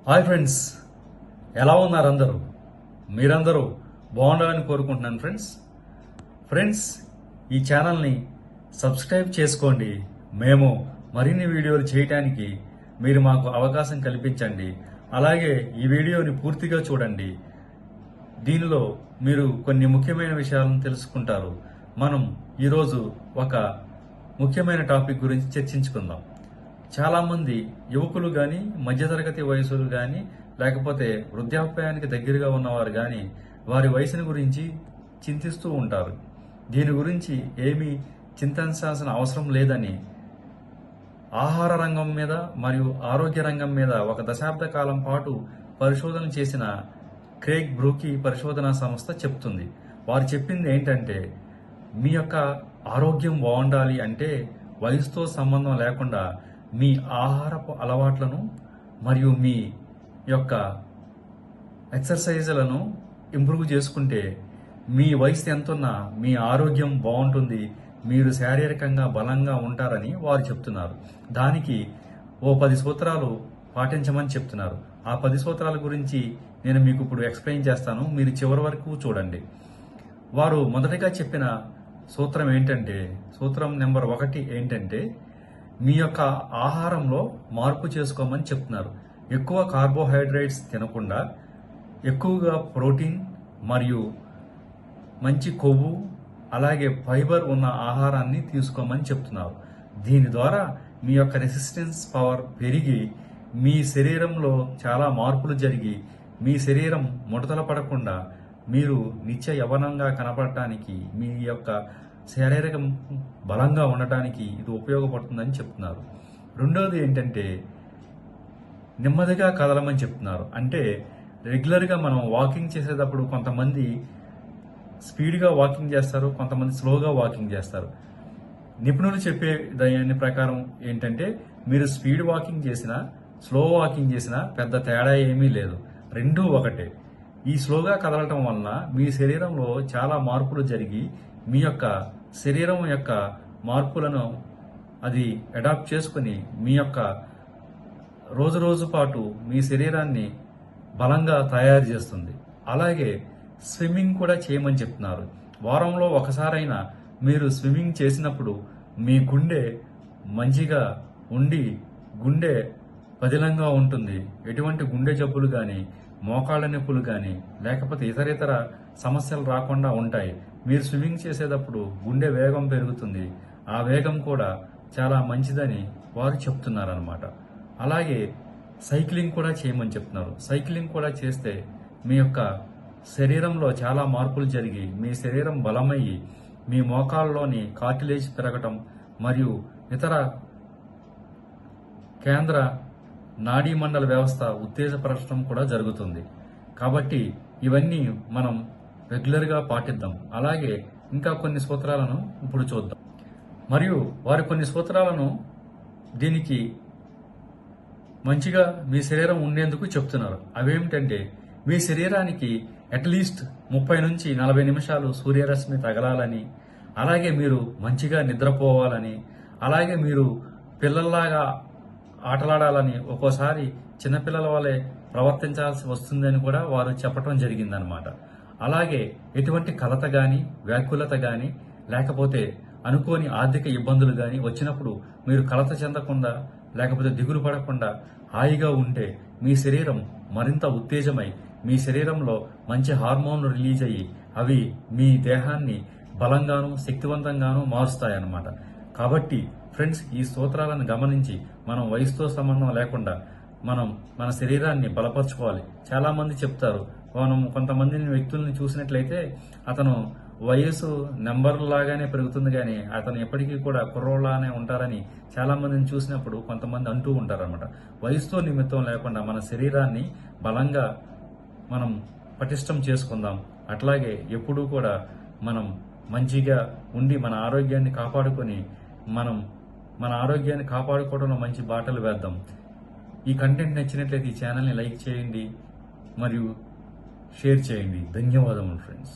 Hi friends, ఎలా ఉన్నారు అందరూ? మీరందరూ బాగుండాలని కోరుకుంటున్నాను ఫ్రెండ్స్ ఈ ఛానల్ని సబ్స్క్రైబ్ చేసుకోండి. మేము మరిన్ని వీడియోలు చేయడానికి మీరు మాకు అవకాశం కల్పించండి. అలాగే ఈ వీడియోని పూర్తిగా చూడండి. దీనిలో మీరు కొన్ని ముఖ్యమైన విషయాలను తెలుసుకుంటారు. మనం ఈరోజు ఒక ముఖ్యమైన టాపిక్ గురించి చర్చించుకుందాం. చాలామంది యువకులు కానీ, మధ్యతరగతి వయసులు కానీ, లేకపోతే వృద్ధాప్యానికి దగ్గరగా ఉన్నవారు కానీ వారి వయసుని గురించి చింతిస్తూ ఉంటారు. దీని గురించి ఏమీ చింతించాల్సిన అవసరం లేదని ఆహార రంగం మీద మరియు ఆరోగ్య రంగం మీద ఒక దశాబ్ద కాలం పాటు పరిశోధన చేసిన క్రేగ్ బ్రూకీ పరిశోధనా సంస్థ చెప్తుంది. వారు చెప్పింది ఏంటంటే, మీ యొక్క ఆరోగ్యం బాగుండాలి అంటే వయసుతో సంబంధం లేకుండా మీ ఆహారపు అలవాట్లను మరియు మీ యొక్క ఎక్సర్సైజులను ఇంప్రూవ్ చేసుకుంటే మీ వయసు ఎంతున్నా మీ ఆరోగ్యం బాగుంటుంది, మీరు శారీరకంగా బలంగా ఉంటారని వారు చెప్తున్నారు. దానికి ఓ 10 సూత్రాలు పాటించమని చెప్తున్నారు. ఆ 10 సూత్రాల గురించి నేను మీకు ఇప్పుడు ఎక్స్ప్లెయిన్ చేస్తాను. మీరు చివరి వరకు చూడండి. వారు మొదటగా చెప్పిన సూత్రం ఏంటంటే, సూత్రం నెంబర్ 1 ఏంటంటే, మీ యొక్క ఆహారంలో మార్పు చేసుకోమని చెప్తున్నారు. ఎక్కువ కార్బోహైడ్రేట్స్ తినకుండా ఎక్కువగా ప్రోటీన్ మరియు మంచి కొవ్వు అలాగే ఫైబర్ ఉన్న ఆహారాన్ని తీసుకోమని చెప్తున్నారు. దీని ద్వారా మీ యొక్క రెసిస్టెన్స్ పవర్ పెరిగి మీ శరీరంలో చాలా మార్పులు జరిగి మీ శరీరం ముడతల పడకుండా మీరు నిత్య యవ్వనంగా కనపడటానికి, మీ యొక్క శారీరకం బలంగా ఉండటానికి ఇది ఉపయోగపడుతుందని చెప్తున్నారు. రెండోది ఏంటంటే, నెమ్మదిగా కదలమని చెప్తున్నారు. అంటే రెగ్యులర్గా మనం వాకింగ్ చేసేటప్పుడు కొంతమంది స్పీడ్గా వాకింగ్ చేస్తారు, కొంతమంది స్లోగా వాకింగ్ చేస్తారు. నిపుణులు చెప్పే దాని ప్రకారం ఏంటంటే, మీరు స్పీడ్ వాకింగ్ చేసినా స్లో వాకింగ్ చేసినా పెద్ద తేడా ఏమీ లేదు, రెండూ ఒకటే. ఈ స్లోగా కదలటం వలన మీ శరీరంలో చాలా మార్పులు జరిగి మీ యొక్క శరీరం యొక్క మార్పులను అది అడాప్ట్ చేసుకుని మీ యొక్క రోజు పాటు మీ శరీరాన్ని బలంగా తయారు చేస్తుంది. అలాగే స్విమ్మింగ్ కూడా చేయమని చెప్తున్నారు. వారంలో ఒకసారైనా మీరు స్విమ్మింగ్ చేసినప్పుడు మీ గుండె మంచిగా ఉండి గుండె పదిలంగా ఉంటుంది. ఎటువంటి గుండె జబ్బులు కానీ, మోకాళ్ళ నొప్పులు కానీ, లేకపోతే ఇతర సమస్యలు రాకుండా ఉంటాయి. మీరు స్విమ్మింగ్ చేసేటప్పుడు గుండె వేగం పెరుగుతుంది. ఆ వేగం కూడా చాలా మంచిదని వారు చెప్తున్నారనమాట. అలాగే సైక్లింగ్ కూడా చేయమని చెప్తున్నారు. సైక్లింగ్ కూడా చేస్తే మీ యొక్క శరీరంలో చాలా మార్పులు జరిగి మీ శరీరం బలమయ్యి మీ మోకాళ్ళలోని కార్టిలేజ్ పెరగటం మరియు ఇతర కేంద్ర నాడీ మండల వ్యవస్థ ఉత్తేజపరచడం కూడా జరుగుతుంది. కాబట్టి ఇవన్నీ మనం రెగ్యులర్గా పాటిద్దాం. అలాగే ఇంకా కొన్ని సూత్రాలను ఇప్పుడు చూద్దాం. మరియు వారి కొన్ని సూత్రాలను దీనికి మంచిగా మీ శరీరం ఉండేందుకు చెప్తున్నారు. అవేమిటంటే, మీ శరీరానికి అట్లీస్ట్ 30 నుంచి 40 నిమిషాలు సూర్యరశ్మి తగలాలని, అలాగే మీరు మంచిగా నిద్రపోవాలని, అలాగే మీరు పిల్లల్లాగా ఆటలాడాలని, ఒక్కోసారి చిన్నపిల్లల వలె ప్రవర్తించాల్సి వస్తుందని కూడా వారు చెప్పడం జరిగిందనమాట. అలాగే ఎటువంటి కలత కానీ, వ్యాకులత కానీ, లేకపోతే అనుకోని ఆర్థిక ఇబ్బందులు కానీ వచ్చినప్పుడు మీరు కలత చెందకుండా లేకపోతే దిగులు పడకుండా హాయిగా ఉంటే మీ శరీరం మరింత ఉత్తేజమై మీ శరీరంలో మంచి హార్మోన్లు రిలీజ్ అయ్యి అవి మీ దేహాన్ని బలంగాను శక్తివంతంగాను మారుస్తాయన్నమాట. కాబట్టి ఫ్రెండ్స్, ఈ సూత్రాలను గమనించి మనం వయసుతో సంబంధం లేకుండా మనం మన శరీరాన్ని బలపరచుకోవాలి. చాలా మంది చెప్తారు, మనం కొంతమందిని వ్యక్తుల్ని చూసినట్లయితే అతను వయసు నెంబర్ లాగానే పెరుగుతుంది కానీ అతను ఎప్పటికీ కూడా కుర్రోళ్ళనే ఉంటారని చాలా మందిని చూసినప్పుడు కొంతమంది అంటూ ఉంటారన్నమాట. వయసుతో నిమిత్తం లేకుండా మన శరీరాన్ని బలంగా మనం పటిష్టం చేసుకుందాం. అట్లాగే ఎప్పుడూ కూడా మనం మంచిగా ఉండి మన ఆరోగ్యాన్ని కాపాడుకొని మన ఆరోగ్యాన్ని కాపాడుకోవడంలో మంచి బాటలు వేద్దాం. ఈ కంటెంట్ నచ్చినట్లయితే ఈ ఛానల్ని లైక్ చేయండి మరియు షేర్ చేయండి. ధన్యవాదములు ఫ్రెండ్స్.